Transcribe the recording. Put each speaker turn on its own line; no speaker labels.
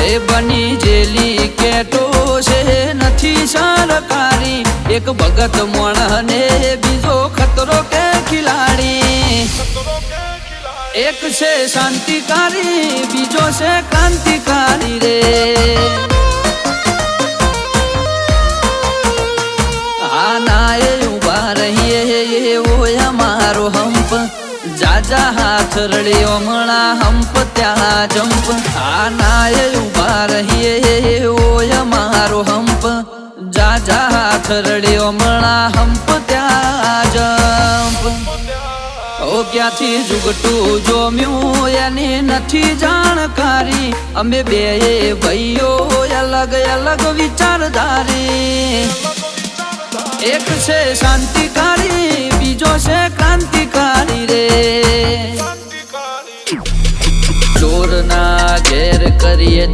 એ બની જેલી કેટો છે નથી સરકારી એક ભગત મોણ ને બીજો ખતરો કે ખિલાડી એક છે શાંતિકારી બીજો છે ક્રાંતિકારી રે આના એ ઉભા રહીએ એવો અમારો હંપ જાજા હાથ રડ્યો મણા હંપ ત્યાં જંપ આના એ ઉભા રહીએ એવો અમારો હંપ જાજા હાથ રડ્યો મણા હંપ ત્યાં જંપ ઓ ક્યાંથી જુગટું જોમ્યું એની નથી જાણકારી અમે બે ભાઈઓ અલગ અલગ વિચારધારી એક છે શાંતિકારી બીજો છે ક્રાંતિકારી રે ચોર ના ઘેર કરીએ